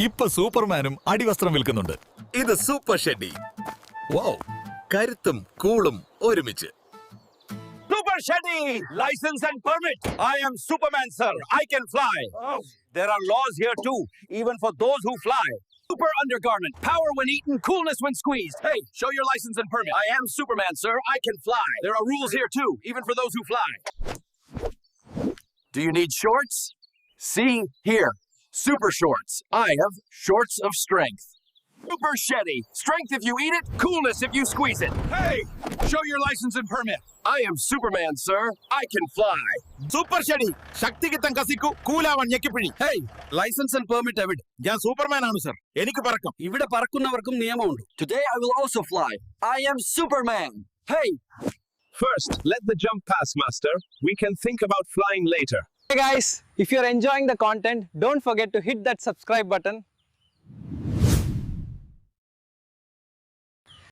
ഇപ്പൊ സൂപ്പർമാനും അടിവസ്ത്രം വിൽക്കുന്നുണ്ട്. ഇത് സൂപ്പർ ഷെഡി. വൗ, കരുത്തും കൂളും ഒരുമിച്ച്. Super Shetty! License and permit! I am Superman, sir. I can fly. There are laws here too, even for those who fly. Super undergarment. Power when eaten, coolness when squeezed. Hey, show your license and permit. I am Superman, sir. I can fly. There are rules here too, even for those who fly. Do you need shorts? See here. Super shorts. I have shorts of strength. Super Shetty. Strength if you eat it, coolness if you squeeze it. Hey, show your license and permit. I am Superman, sir. I can fly. Super Shetty. ശക്തികിത്തം കസിക്കു കൂലാവൻ ഞെക്കിപ്പിഴി. Hey, license and permit എവിടെ? ഞാൻ Superman ആണ് sir. എനിക്ക് പറക്കാം. ഇവിടെ പറക്കുന്നവർക്കും നിയമമുണ്ട്. Today I will also fly. I am Superman. Hey. First, let the jump pass, master. We can think about flying later. Hey guys, if you're enjoying the content, don't forget to hit that subscribe button